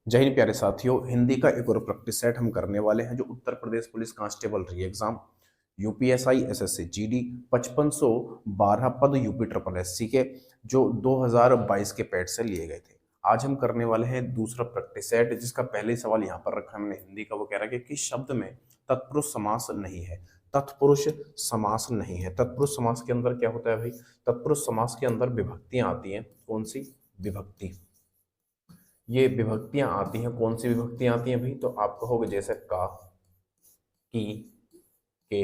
जय हिंद प्यारे साथियों, हिंदी का एक और प्रैक्टिस सेट हम करने वाले हैं जो Uttar Pradesh police constable re exam UPSI SSC GD 5512 पद यूपी ट्रिपल एससी के जो 2022 के पैड से लिए गए थे। आज हम करने वाले हैं दूसरा प्रैक्टिस सेट, जिसका पहले सवाल यहाँ पर रखा है हमने हिंदी का। वो कह रहा है कि किस शब्द में तत्पुरुष समास नहीं है। तत्पुरुष समास नहीं है। तत्पुरुष समास के अंदर क्या होता है भाई? तत्पुरुष समास के अंदर विभक्तियां आती हैं। कौन सी विभक्ति? ये विभक्तियां आती हैं। कौन सी विभक्तियां आती हैं भाई? तो आप कहोगे जैसे का, की, के,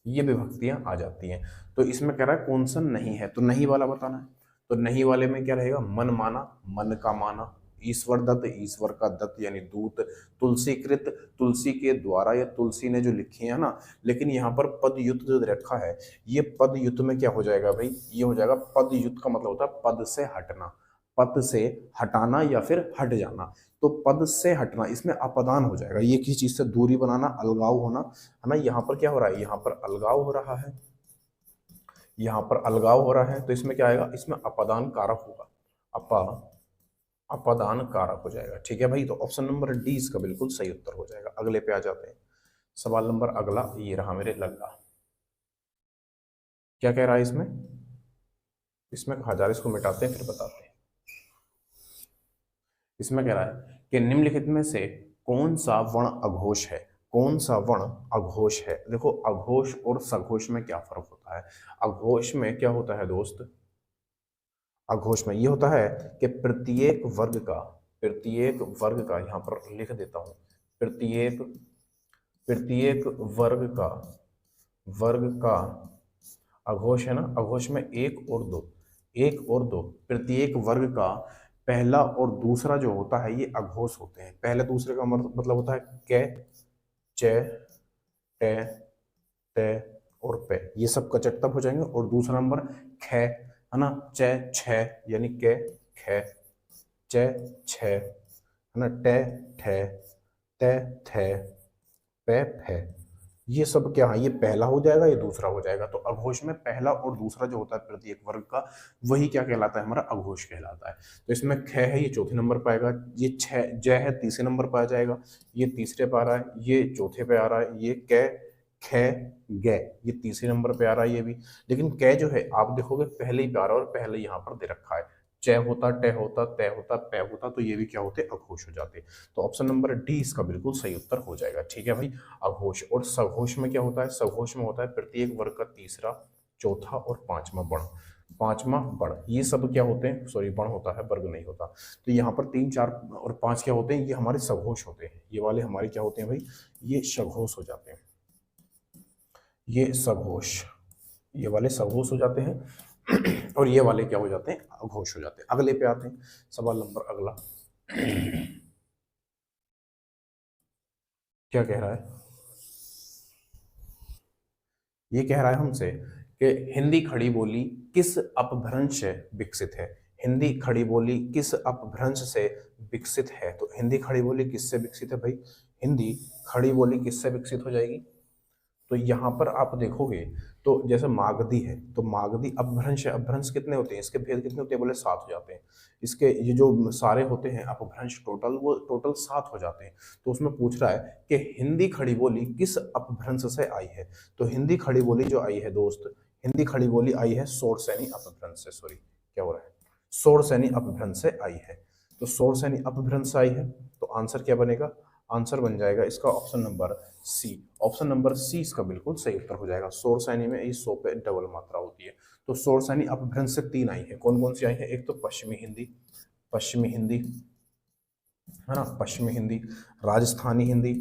ये विभक्तियां आ जाती हैं। तो इसमें कह रहा है कौन सा नहीं है, तो नहीं वाला बताना है। तो नहीं वाले में क्या रहेगा? मन माना, मन का माना। ईश्वर दत्त, ईश्वर का दत्त यानी दूत। तुलसीकृत, तुलसी के द्वारा या तुलसी ने जो लिखी है ना। लेकिन यहाँ पर पद युक्त जो रखा है, ये पद युक्त में क्या हो जाएगा भाई? ये हो जाएगा पद युक्त का मतलब होता है पद से हटना, पद से हटाना या फिर हट जाना। तो पद से हटना, इसमें अपदान हो जाएगा। ये किसी चीज से दूरी बनाना, अलगाव होना, है ना। यहाँ पर क्या हो रहा है? यहाँ पर अलगाव हो रहा है, यहाँ पर अलगाव हो रहा है। तो इसमें क्या आएगा? इसमें अपदान कारक होगा। अपदान कारक हो जाएगा। ठीक है भाई, तो ऑप्शन नंबर डी इसका बिल्कुल सही उत्तर हो जाएगा। अगले पे आ जाते हैं। सवाल नंबर अगला ये रहा मेरे लल्ला। क्या कह रहा है इसमें? इसमें कहा जा रहा है, इसको मिटाते हैं फिर बताते हैं। इसमें कह रहा है कि निम्नलिखित में से कौन सा वर्ण अघोष है? कौन सा वर्ण अघोष है? देखो, अघोष और सघोष में क्या फर्क होता है? अघोष में क्या होता है दोस्त? अघोष में ये होता है कि प्रत्येक वर्ग का यहां पर लिख देता हूं। प्रत्येक प्रत्येक वर्ग का अघोष है ना। अघोष में एक और दो प्रत्येक वर्ग का पहला और दूसरा जो होता है ये अघोष होते हैं। पहले दूसरे का मतलब होता है कै, चे, टे, ते और पे, ये सब कचट तब हो जाएंगे। और दूसरा नंबर खे, है ना। चे, छे यानी के, खे, चे, छे, है ना। टे, ठे, ते, थे, पे, फे, ये सब क्या है? ये पहला हो जाएगा, ये दूसरा हो जाएगा। तो अघोष में पहला और दूसरा जो होता है प्रत्येक वर्ग का, वही क्या कहलाता है? हमारा अघोष कहलाता है। तो इसमें ख है, ये चौथे नंबर पर आएगा। ये छह जय है, तीसरे नंबर पर आ जाएगा। ये तीसरे पर आ रहा है, ये चौथे पे आ रहा है। ये कै, ख, गे, ये तीसरे नंबर पे आ रहा है ये भी। लेकिन कै जो है आप देखोगे पहले ही पे आ रहा है, और पहले यहाँ पर दे रखा है। च होता, टे होता, तय होता, पे होता, तो ये भी क्या होते? अघोष हो जाते। तो ऑप्शन नंबर डी इसका बिल्कुल सही उत्तर हो जाएगा। ठीक है भाई। अघोष और सघोष में क्या होता है? सघोष में होता है प्रत्येक वर्ग का तीसरा, चौथा और पांचवा वर्ण। पांचवा वर्ण, ये सब क्या होते हैं? सॉरी, वर्ण होता है, वर्ग नहीं होता। तो यहाँ पर 3, 4 और 5 क्या होते हैं? ये हमारे सघोष होते हैं। ये वाले हमारे क्या होते हैं भाई? ये सघोष हो जाते हैं। ये सघोष, ये वाले सघोष हो जाते हैं और ये वाले क्या हो जाते हैं? अघोष हो जाते हैं। अगले पे आते हैं। सवाल नंबर अगला क्या कह रहा है? ये कह रहा है हमसे कि हिंदी खड़ी बोली किस अपभ्रंश से विकसित है? हिंदी खड़ी बोली किस अपभ्रंश से विकसित है? तो हिंदी खड़ी बोली किससे विकसित है भाई? हिंदी खड़ी बोली किससे विकसित हो जाएगी? तो यहाँ पर आप देखोगे तो जैसे मागधी है, तो मागधी अपभ्रंश है। अपभ्रंश कितने होते हैं? इसके भेद कितने होते हैं? बोले 7 हो जाते हैं। इसके ये जो सारे होते हैं अपभ्रंश टोटल, वो टोटल 7 हो जाते हैं। तो उसमें पूछ रहा है कि हिंदी खड़ी बोली किस अपभ्रंश से आई है? तो हिंदी खड़ी बोली जो आई है दोस्त, हिंदी खड़ी बोली आई है शोरसैनी अपभ्रंश से। सॉरी, क्या हो रहा है? शोरसैनी अपभ्रंश से आई है। तो शोरसैनी अपभ्रंश से आई है, तो आंसर क्या बनेगा? आंसर बन जाएगा इसका option number C. Option number C इसका बिल्कुल सही उत्तर हो जाएगा। शोरसैनी में इस सो पे डबल मात्रा होती है। तो शोरसैनी अपभ्रंश से 3 आई है। कौन कौन सी आई है? एक तो पश्चिमी हिंदी, पश्चिमी हिंदी, है ना, पश्चिमी हिंदी, राजस्थानी हिंदी,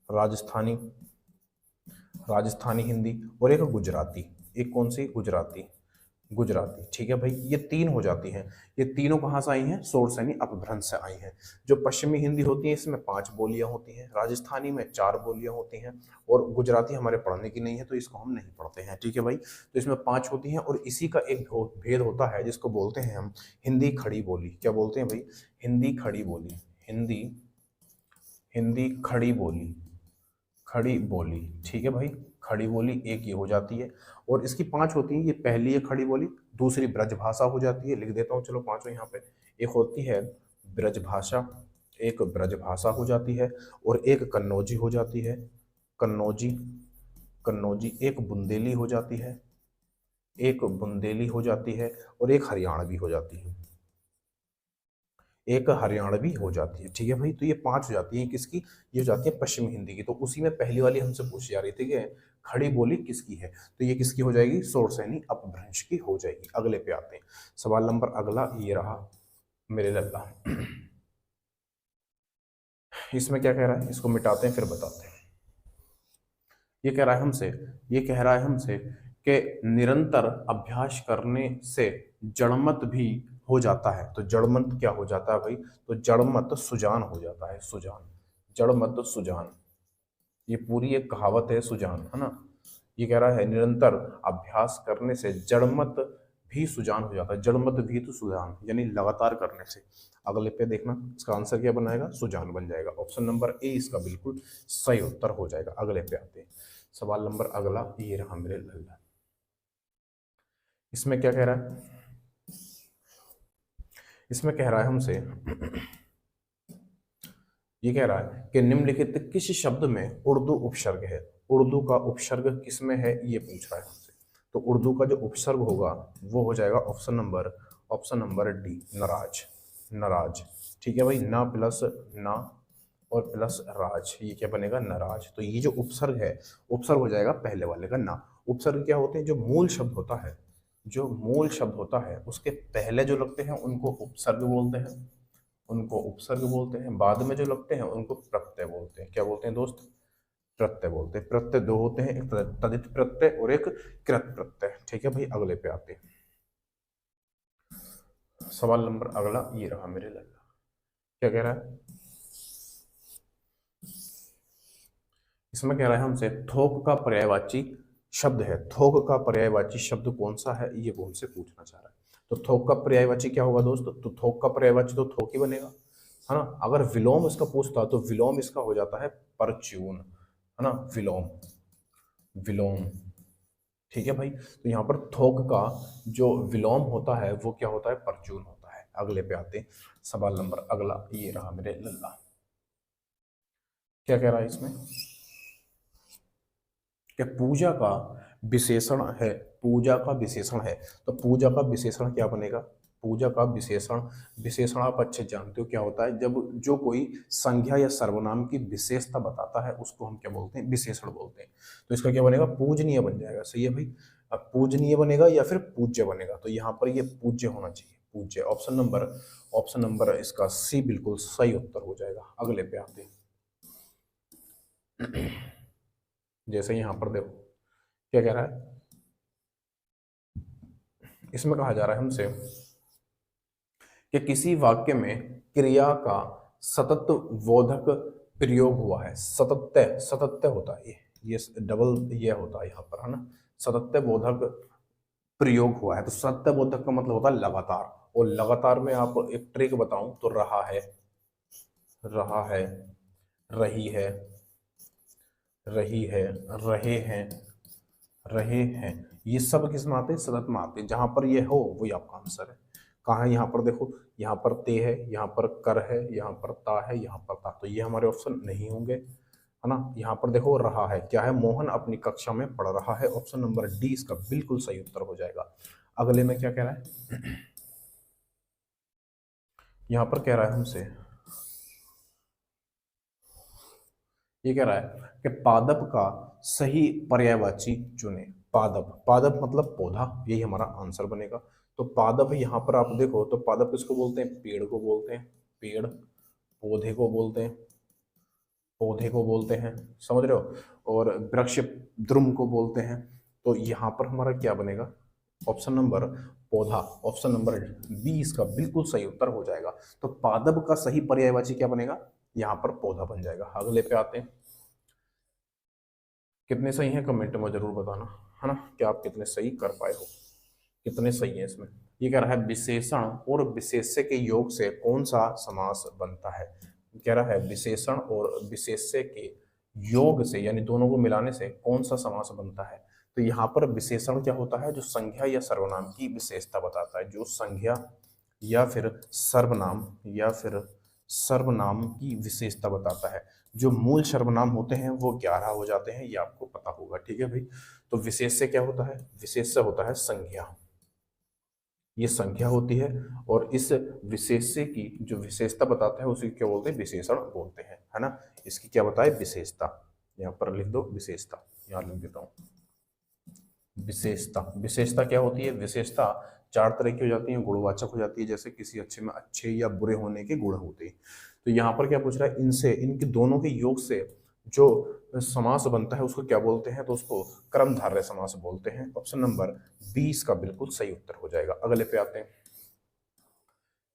राजस्थानी, राजस्थानी हिंदी, और एक गुजराती। एक कौन सी? गुजराती, गुजराती। ठीक है भाई, ये 3 हो जाती हैं। ये तीनों कहाँ से आई हैं? शोरसैनी अपभ्रंश से आई हैं। जो पश्चिमी हिंदी होती है इसमें 5 बोलियां होती हैं, राजस्थानी में 4 बोलियां होती हैं, और गुजराती हमारे पढ़ने की नहीं है तो इसको हम नहीं पढ़ते हैं। ठीक है भाई, तो इसमें 5 होती हैं। और इसी का एक भेद होता है जिसको बोलते हैं हम हिंदी खड़ी बोली। क्या बोलते हैं भाई? हिंदी खड़ी बोली। हिंदी हिंदी खड़ी बोली, खड़ी बोली। ठीक है भाई, खड़ी बोली एक ये हो जाती है। और इसकी 5 होती है। ये पहली है खड़ी बोली, दूसरी ब्रजभाषा हो जाती है। लिख देता हूँ चलो 5 यहाँ पे। एक होती है ब्रजभाषा, एक ब्रजभाषा हो जाती है और एक कन्नौजी हो जाती है। कन्नौजी, कन्नौजी, एक बुंदेली हो जाती है, एक बुंदेली हो जाती है और एक हरियाणवी हो जाती है, एक हरियाणवी हो जाती है। ठीक है भाई, तो ये 5 हो जाती है किसकी, ये हो जाती है पश्चिमी हिंदी की। तो उसी में पहली वाली हमसे पूछी जा रही थी कि खड़ी बोली किसकी है, तो ये किसकी हो जाएगी, शोरसेनी अपभ्रंश की हो जाएगी। अगले पे आते हैं, सवाल नंबर अगला ये रहा मेरे लल्ला। इसमें क्या कह रहा है, इसको मिटाते हैं फिर बताते हैं। ये कह रहा है हमसे, ये कह रहा है हमसे कि निरंतर अभ्यास करने से जड़मत भी हो जाता है। तो जड़मत क्या हो जाता है भाई, तो जड़मत सुजान हो जाता है, सुजान, जड़मत सुजान। ये पूरी एक कहावत है, सुजान, है ना। ये कह रहा है निरंतर अभ्यास करने से जड़मत भी सुजान हो जाता है, जड़मत भी तो सुजान यानी लगातार करने से। अगले पे देखना इसका आंसर क्या बनाएगा, सुजान बन जाएगा। ऑप्शन नंबर ए इसका बिल्कुल सही उत्तर हो जाएगा। अगले पे आते हैं, सवाल नंबर अगला ये रहा मेरे लल्ला। इसमें क्या कह रहा है, इसमें कह रहा है हमसे, ये कह रहा है कि निम्नलिखित किस शब्द में उर्दू उपसर्ग है, उर्दू का उपसर्ग किसमें है ये पूछ रहा है हमसे। तो उर्दू का जो उपसर्ग होगा वो हो जाएगा ऑप्शन नंबर डी, नाराज, नाराज। ठीक है भाई, ना प्लस ना और प्लस राज, ये क्या बनेगा, नाराज। तो ये जो उपसर्ग है, उपसर्ग हो जाएगा पहले वाले का ना। उपसर्ग क्या होते हैं, जो मूल शब्द होता है, जो मूल शब्द होता है उसके पहले जो लगते हैं उनको उपसर्ग बोलते हैं, उनको उपसर्ग बोलते हैं। बाद में जो लगते हैं उनको प्रत्यय बोलते हैं। क्या बोलते हैं दोस्त, प्रत्यय बोलते हैं। प्रत्यय दो होते हैं, एक तदित प्रत्यय और एक कृत प्रत्यय। ठीक है भाई, अगले पे आते हैं, सवाल नंबर अगला ये रहा मेरे लल्ला। क्या कह रहा है, इसमें कह रहा है हमसे थोक का पर्यायवाची शब्द है, थोक का पर्यायवाची शब्द कौन सा है ये वो हमसे पूछना चाह रहा है। तो थोक का पर्यायवाची क्या होगा दोस्त, तो थोक का पर्यायवाची तो थोक ही बनेगा, है ना। अगर विलोम इसका पूछता तो विलोम इसका हो जाता है परच्यून, है ना, विलोम, विलोम। ठीक है भाई, तो यहाँ पर थोक का जो विलोम होता है वो क्या होता है, परचून होता है। अगले पे आते हैं, सवाल नंबर अगला ये रहा मेरे लल्ला। क्या कह रहा है इसमें कि पूजा का विशेषण है, पूजा का विशेषण है। तो पूजा का विशेषण क्या बनेगा, पूजा का विशेषण, विशेषण आप अच्छे जानते हो क्या होता है, जब जो कोई संज्ञा या सर्वनाम की विशेषता बताता है उसको हम क्या बोलते हैं, विशेषण बोलते हैं। तो इसका क्या बनेगा, पूजनीय बन जाएगा। सही है भाई, अब पूजनीय बनेगा या फिर पूज्य बनेगा, तो यहाँ पर ये पूज्य होना चाहिए, पूज्य। ऑप्शन नंबर इसका सी बिल्कुल सही उत्तर हो जाएगा। अगले पे आते हैं, जैसे यहाँ पर देखो क्या कह रहा है, इसमें कहा जा रहा है हमसे कि किसी वाक्य में क्रिया का सतत बोधक प्रयोग हुआ है। सतत्य, सतत्य होता है ये डबल ये होता है यहाँ पर, है ना। सतत्य बोधक प्रयोग हुआ है, तो सत्य बोधक का मतलब होता है लगातार। और लगातार में आप एक ट्रिक बताऊं तो रहा है, रहा है, रही है, रही है, रहे हैं, रहे हैं, ये सब किस में आते हैं, सतत में आते हैं। जहां पर ये हो वही आपका आंसर है। कहाँ है, यहाँ पर देखो, यहाँ पर ते है, यहाँ पर कर है, यहाँ पर ता है, यहाँ पर ता, तो ये हमारे ऑप्शन नहीं होंगे, है ना। यहाँ पर देखो रहा है, क्या है, मोहन अपनी कक्षा में पढ़ रहा है। ऑप्शन नंबर डी इसका बिल्कुल सही उत्तर हो जाएगा। अगले में क्या कह रहा है, यहाँ पर कह रहा है हमसे, ये कह रहा है कि पादप का सही पर्यायवाची चुने। पादप, पादप मतलब पौधा, यही हमारा आंसर बनेगा। तो पादप यहाँ पर आप देखो तो पादप किसको बोलते हैं, पेड़ को बोलते हैं, पेड़, पौधे को बोलते हैं, पौधे को बोलते हैं, समझ रहे हो। और वृक्ष द्रुम को बोलते हैं। तो यहाँ पर हमारा क्या बनेगा, ऑप्शन नंबर पौधा, ऑप्शन नंबर बी इसका बिल्कुल सही उत्तर हो जाएगा। तो पादप का सही पर्यायवाची क्या बनेगा, यहाँ पर पौधा बन जाएगा। अगले पे आते हैं, कितने सही हैं कमेंट में जरूर बताना, है ना, कि आप कितने सही कर पाए हो, कितने सही है इसमें। ये कह रहा है विशेषण और विशेष्य के योग से कौन सा समास बनता है। कह रहा है विशेषण और विशेष्य के योग से यानी दोनों को मिलाने से कौन सा समास बनता है। तो यहाँ पर विशेषण क्या होता है, जो संज्ञा या सर्वनाम की विशेषता बताता है, जो संज्ञा या फिर सर्वनाम या फिर सर्वनाम की विशेषता बताता है। जो मूल सर्वनाम होते हैं वो 11 हो जाते हैं, ये आपको पता होगा, ठीक है भाई। तो विशेष से क्या होता है? विशेष से होता है संज्ञा, ये संख्या होती है। और इस विशेष से की जो विशेषता बताता है उसे क्या बोलते हैं? विशेषण बोलते हैं, है ना। इसकी क्या बताए? विशेषता। यहाँ पर लिख दो विशेषता, यहाँ लिख देता हूँ विशेषता। विशेषता क्या होती है? विशेषता चार तरह की हो जाती है, गुणवाचक हो जाती है, जैसे किसी अच्छे में अच्छे या बुरे होने के गुण होते हैं। तो यहाँ पर क्या पूछ रहा है? इनसे, इनके दोनों के योग से जो समास बनता है उसको क्या बोलते हैं? तो उसको कर्मधारय समास बोलते हैं। ऑप्शन नंबर 20 का बिल्कुल सही उत्तर हो जाएगा। अगले पे आते हैं,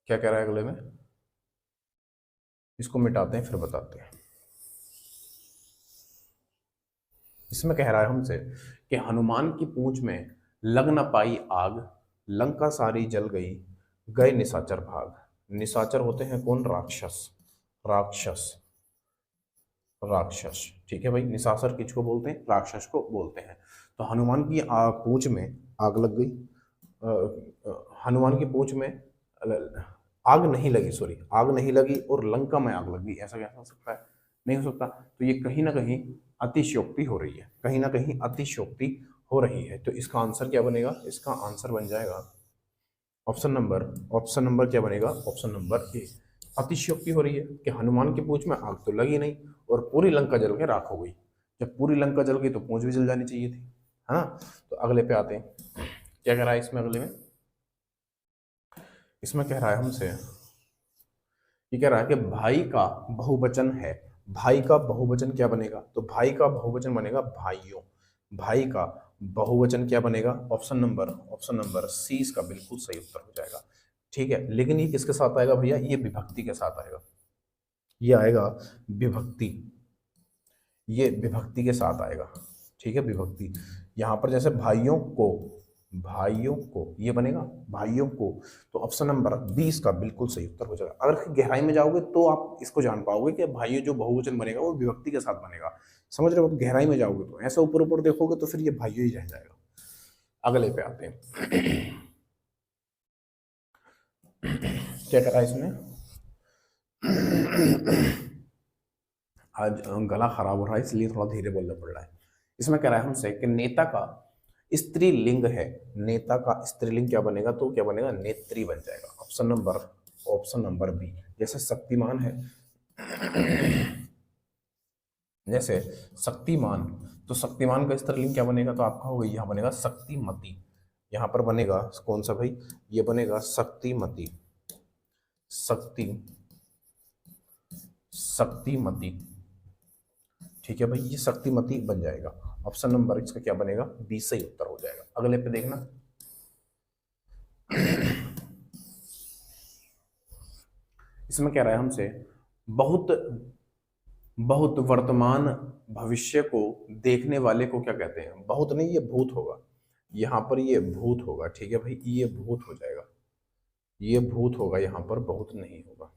क्या कह रहा है अगले में? इसको मिटाते हैं फिर बताते हैं। इसमें कह रहा है हमसे कि हनुमान की पूंछ में लग न पाई आग, लंका सारी जल गई, गए निशाचर भाग। निशाचर होते हैं कौन? राक्षस, राक्षस, राक्षस, ठीक है भाई। निशाचर किसको बोलते हैं? राक्षस को बोलते हैं। तो हनुमान की पूंछ में आग लग गई, हनुमान की पूंछ में आग नहीं लगी, सॉरी, आग नहीं लगी और लंका में आग लग गई, ऐसा कैसा हो सकता है? नहीं हो सकता। तो ये कहीं ना कहीं अतिशयोक्ति हो रही है, कहीं ना कहीं अतिशयोक्ति हो रही है। तो इसका आंसर क्या बनेगा? इसका आंसर बन जाएगा ऑप्शन नंबर क्या बनेगा? Option number A. अतिशयोक्ति हो रही है कि हनुमान की पूंछ में आग तो लगी नहीं और पूरी लंका जल के राख हो गई। जब पूरी लंका जल गई तो पूंछ भी जल जानी चाहिए थी, है ना। तो अगले पे आते हैं, क्या कह रहा है इसमें? अगले में इसमें कह रहा है हमसे, ये कह रहा है कि भाई का बहुवचन है। भाई का बहुवचन क्या बनेगा? तो भाई का बहुवचन बनेगा भाइयों। भाई का बहुवचन क्या बनेगा? ऑप्शन नंबर सी इसका बिल्कुल सही उत्तर हो जाएगा, ठीक है। लेकिन ये किसके साथ आएगा भैया? ये विभक्ति के साथ आएगा, ये आएगा विभक्ति, ये विभक्ति के साथ आएगा, ठीक है, विभक्ति। यहाँ पर जैसे भाइयों को, भाइयों को ये बनेगा भाइयों को। तो ऑप्शन नंबर 20 का बिल्कुल सही उत्तर हो जाएगा। अगर गहराई में जाओगे तो आप इसको जान पाओगे कि भाइयों जो बहुवचन बनेगा वो विभक्ति के साथ बनेगा, समझ रहे हो। गहराई में जाओगे तो, ऐसा ऊपर ऊपर देखोगे तो फिर ये भाइयों ही रह जाएगा। अगले पे आते हैं, क्या करा इसमें? आज गला खराब हो रहा है इसलिए थोड़ा धीरे बोलना पड़ रहा है। इसमें कह रहा है हमसे कि नेता का स्त्रीलिंग है। नेता का स्त्रीलिंग क्या बनेगा? तो क्या बनेगा? नेत्री बन जाएगा। Option number B. जैसे शक्तिमान है, जैसे शक्तिमान, तो शक्तिमान का स्त्रीलिंग क्या बनेगा? तो आपका होगा, यहाँ बनेगा शक्तिमती। यहाँ पर बनेगा कौन सा भाई? ये बनेगा शक्तिमती, शक्ति, शक्तिमती, ठीक है भाई, ये शक्तिमती बन जाएगा। ऑप्शन नंबर इसका क्या बनेगा? बी सही उत्तर हो जाएगा। अगले पे देखना, इसमें कह रहा है हमसे बहुत, बहुत वर्तमान भविष्य को देखने वाले को क्या कहते हैं? बहुत नहीं, ये भूत होगा, यहाँ पर ये भूत होगा, ठीक है भाई, ये भूत हो जाएगा, ये भूत होगा, यहाँ पर बहुत नहीं होगा।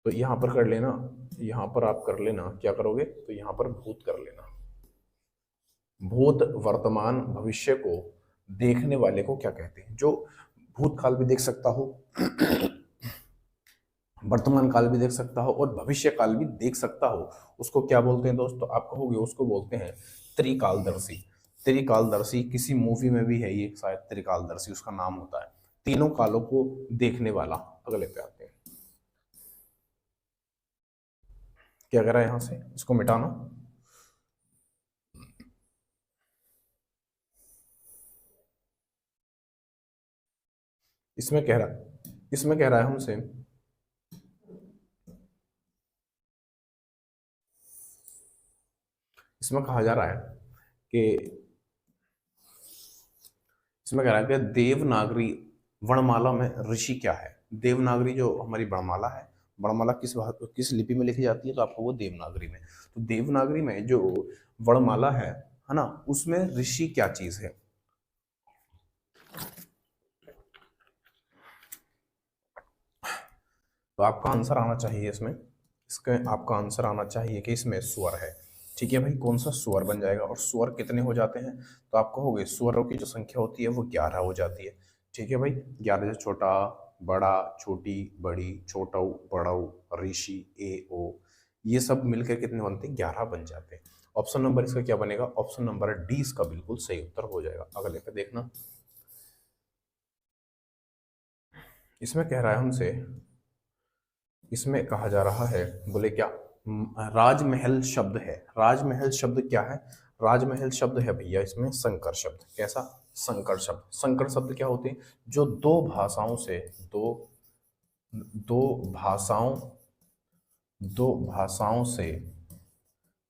तो यहाँ पर कर लेना, यहाँ पर आप कर लेना, क्या करोगे? तो यहाँ पर भूत कर लेना। भूत वर्तमान भविष्य को देखने वाले को क्या कहते हैं? जो भूतकाल भी देख सकता हो, वर्तमान काल भी देख सकता हो और भविष्य काल भी देख सकता हो, उसको क्या बोलते हैं दोस्तों? आप कहोगे उसको बोलते हैं त्रिकालदर्शी। त्रिकालदर्शी किसी मूवी में भी है ये, शायद त्रिकालदर्शी उसका नाम होता है, तीनों कालों को देखने वाला। अगले पे आते हैं, क्या कह रहा है यहां से? इसको मिटाना, इसमें कह रहा है हमसे, इसमें कहा जा रहा है कि, इसमें कह रहा है कि देवनागरी वर्णमाला में ऋषि क्या है? देवनागरी जो हमारी वर्णमाला है, वर्णमाला किस लिपि में लिखी जाती है? तो आपको वो देवनागरी में। तो देवनागरी में जो वर्णमाला है ना, उसमें ऋषि क्या चीज है? तो आपका आंसर आना चाहिए इसमें, इसका आपका आंसर आना चाहिए कि इसमें स्वर है, ठीक है भाई। कौन सा? स्वर बन जाएगा। और स्वर कितने हो जाते हैं? तो आप कहोगे स्वरों की जो संख्या होती है वो 11 हो जाती है, ठीक है भाई। 11 से छोटा बड़ा, छोटी, बड़ी, छोटऊ, बड़ऊ, ऋषि, ए ओ, ये सब मिलकर कितने बनते हैं? 11 बन जाते हैं। ऑप्शन नंबर इसका क्या बनेगा? ऑप्शन नंबर डी इसका बिल्कुल सही उत्तर हो जाएगा। अगले पे देखना, इसमें कह रहा है हमसे, इसमें कहा जा रहा है, बोले क्या, राजमहल शब्द है। राजमहल शब्द क्या है? राजमहल शब्द है भैया इसमें संकर शब्द। कैसा? संकर शब्द। संकर शब्द क्या होते हैं? जो दो भाषाओं से, दो दो भाषाओं दो भाषाओं से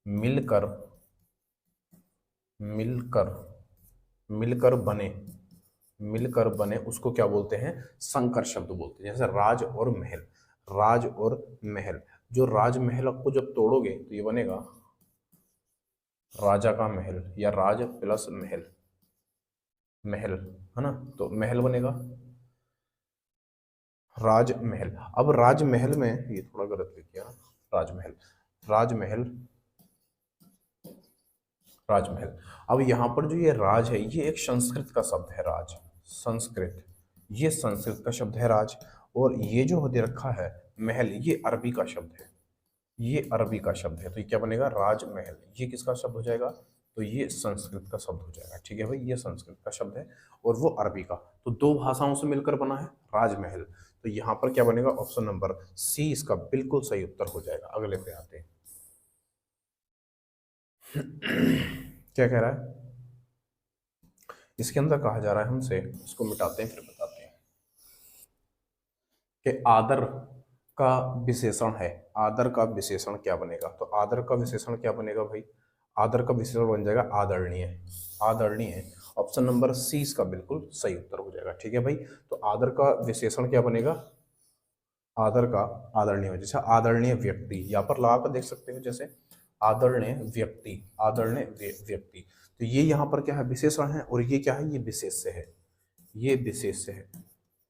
मिलकर मिलकर मिलकर बने उसको क्या बोलते हैं? संकर शब्द बोलते हैं। जैसे राज और महल, राज और महल, जो राजमहल को जब तोड़ोगे तो ये बनेगा राजा का महल, या राज प्लस महल, महल है ना, तो महल बनेगा राजमहल। अब राजमहल में, ये थोड़ा गलत लिख किया, राजमहल, राजमहल, राजमहल। अब यहाँ पर जो ये राज है, ये एक संस्कृत का शब्द है, राज, संस्कृत, ये संस्कृत का शब्द है राज। और ये जो दे रखा है महल, ये अरबी का शब्द है, ये अरबी का शब्द है, तो ये क्या बनेगा? राजमहल। ये किसका शब्द हो जाएगा? तो ये संस्कृत का शब्द हो जाएगा। ठीक है भाई, ये संस्कृत का शब्द है और वो अरबी का, तो दो भाषाओं से मिलकर बना है राजमहल। तो यहाँ पर क्या बनेगा? ऑप्शन नंबर सी इसका बिल्कुल सही उत्तर हो जाएगा। अगले पे आते हैं, क्या कह रहा है इसके अंदर? कहा जा रहा है हमसे, इसको मिटाते हैं फिर बताते हैं कि आदर का विशेषण है। आदर का विशेषण क्या बनेगा? तो आदर का विशेषण क्या बनेगा भाई? आदर का विशेषण बन जाएगा आदरणीय, आदरणीय। ऑप्शन नंबर सी इसका बिल्कुल सही उत्तर हो जाएगा। ठीक है भाई, तो आदर का विशेषण क्या बनेगा? आदर का आदरणीय, जैसे आदरणीय व्यक्ति, यहाँ पर लगा कर देख सकते हो, जैसे आदरणीय व्यक्ति, आदरणीय व्यक्ति। तो ये यहाँ पर क्या है? विशेषण है, और ये क्या है? ये विशेष्य है, ये विशेष्य है,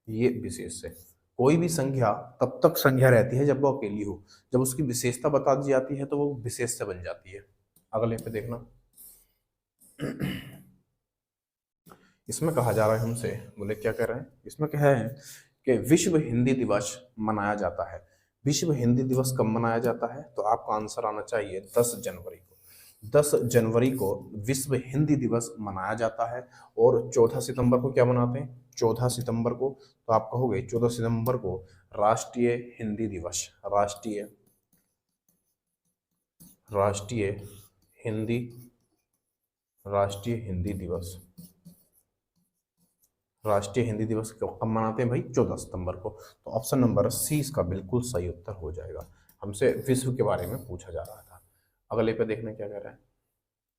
ये विशेष्य है। कोई भी संज्ञा तब तक संज्ञा रहती है जब वो अकेली हो, जब उसकी विशेषता बता दी जाती है तो वो विशेष्य बन जाती है। अगले पे देखना, इसमें कहा जा रहा है हमसे, बोले क्या कह रहे हैं? इसमें क्या है कि विश्व हिंदी दिवस मनाया जाता है। विश्व हिंदी दिवस कब मनाया जाता है? तो आपका आंसर आना चाहिए 10 जनवरी को। 10 जनवरी को विश्व हिंदी दिवस मनाया जाता है। और 14 सितंबर को क्या मनाते हैं? 14 सितंबर को, तो आप कहोगे 14 सितंबर को राष्ट्रीय हिंदी दिवस, राष्ट्रीय राष्ट्रीय हिंदी राष्ट्रीय हिंदी दिवस, राष्ट्रीय हिंदी दिवस कब मनाते हैं भाई? 14 सितंबर को। तो ऑप्शन नंबर सी इसका बिल्कुल सही उत्तर हो जाएगा। हमसे विश्व के बारे में पूछा जा रहा था। अगले पे देखना क्या कह रहा है।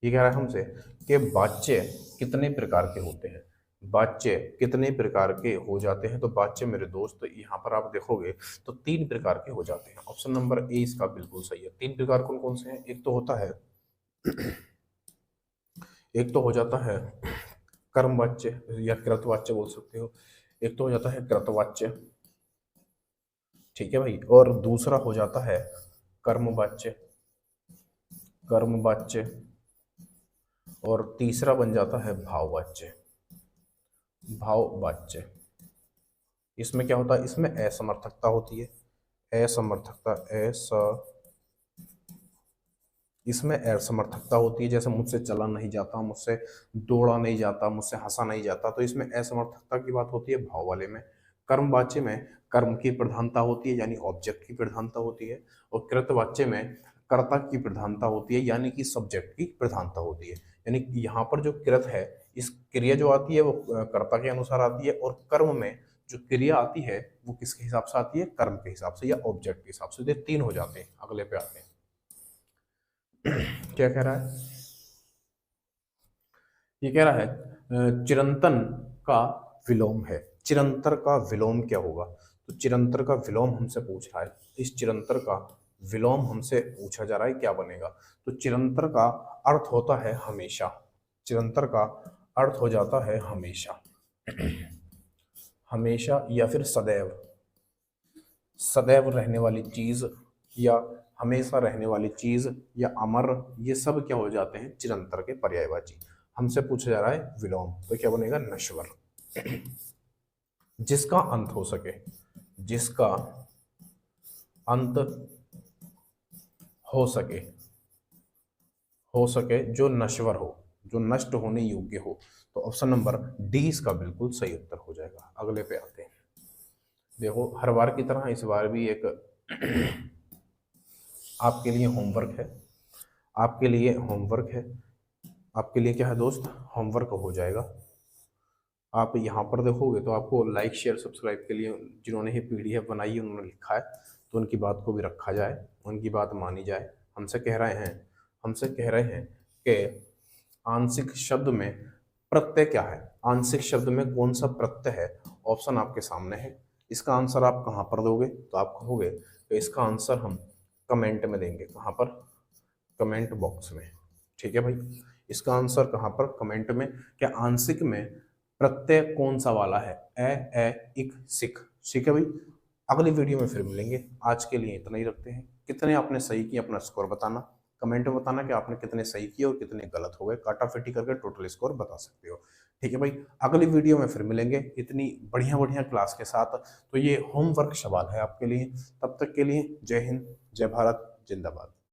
ये कह रहा है हमसे कि वाच्य कितने प्रकार के होते हैं? वाच्य कितने प्रकार के हो जाते हैं? तो वाच्य मेरे दोस्त, यहाँ पर आप देखोगे तो 3 प्रकार के हो जाते हैं। ऑप्शन नंबर ए इसका बिल्कुल सही है। 3 प्रकार कौन कौन से हैं? एक तो हो जाता है कर्मवाच्य या कृतवाच्य बोल सकते हो। एक तो हो जाता है कृतवाच्य, ठीक है भाई, और दूसरा हो जाता है कर्मवाच्य, कर्मवाच्य, और तीसरा बन जाता है भाववाच्य, भाववाच्य। इसमें क्या होता है? इसमें असमर्थकता होती है, असमर्थकता, इसमें असमर्थकता होती है। जैसे मुझसे चला नहीं जाता, मुझसे दौड़ा नहीं जाता, मुझसे हंसा नहीं जाता, तो इसमें असमर्थकता की बात होती है भाव वाले में। कर्मवाच्य में कर्म की प्रधानता होती है, यानी ऑब्जेक्ट की प्रधानता होती है। और कृतवाच्य में कर्ता की प्रधानता होती है, यानी कि सब्जेक्ट की प्रधानता होती है। यानी कि यहाँ पर जो कृत है, इस क्रिया जो आती है वो कर्ता के अनुसार आती है, और कर्म में जो क्रिया आती है वो किसके हिसाब से आती है? कर्म के हिसाब से या ऑब्जेक्ट के हिसाब से। ये 3 हो जाते हैं। अगले पे आते हैं, क्या कह रहा है? ये कह रहा है चिरंतन का विलोम है। चिरंतर का विलोम क्या होगा? तो चिरंतर का विलोम हमसे पूछ रहा है। इस चिरंतर का विलोम हमसे पूछा जा रहा है, क्या बनेगा? तो चिरंतर का अर्थ होता है हमेशा। चिरंतर का अर्थ हो जाता है हमेशा, हमेशा या फिर सदैव, सदैव रहने वाली चीज, या हमेशा रहने वाली चीज, या अमर, ये सब क्या हो जाते हैं? चिरंतर के पर्यायवाची। हमसे पूछा जा रहा है विलोम, तो क्या बनेगा? नश्वर। जिसका अंत हो सके, जिसका अंत हो सके, जो नश्वर हो, जो नष्ट होने योग्य हो। तो ऑप्शन नंबर डी इसका बिल्कुल सही उत्तर हो जाएगा। अगले पे आते हैं। देखो हर बार की तरह इस बार भी एक आपके लिए होमवर्क है, आपके लिए होमवर्क है, आपके लिए क्या है दोस्त, होमवर्क हो जाएगा। आप यहाँ पर देखोगे तो आपको लाइक शेयर सब्सक्राइब के लिए जिन्होंने ही पीडीएफ बनाई है उन्होंने लिखा है, तो उनकी बात को भी रखा जाए, उनकी बात मानी जाए। हमसे कह रहे हैं, हमसे कह रहे हैं कि आंशिक शब्द में प्रत्यय क्या है, आंशिक शब्द में कौन सा प्रत्यय है। ऑप्शन आपके सामने है, इसका आंसर आप कहाँ पर दोगे, तो आप कहोगे तो इसका आंसर हम कमेंट में देंगे। कहाँ पर, कमेंट बॉक्स में। ठीक है भाई, इसका आंसर कहाँ पर, कमेंट में। क्या आंशिक में प्रत्यय कौन सा वाला है, ए इक सिक। ठीक है भाई, अगली वीडियो में फिर मिलेंगे। आज के लिए इतना ही रखते हैं। कितने आपने सही किए अपना स्कोर बताना, कमेंट में बताना कि आपने कितने सही किए और कितने गलत हो गए। काटाफिटी करके टोटल स्कोर बता सकते हो। ठीक है भाई, अगली वीडियो में फिर मिलेंगे इतनी बढ़िया बढ़िया क्लास के साथ। तो ये होमवर्क सवाल है आपके लिए। तब तक के लिए जय हिंद, जय भारत, जिंदाबाद।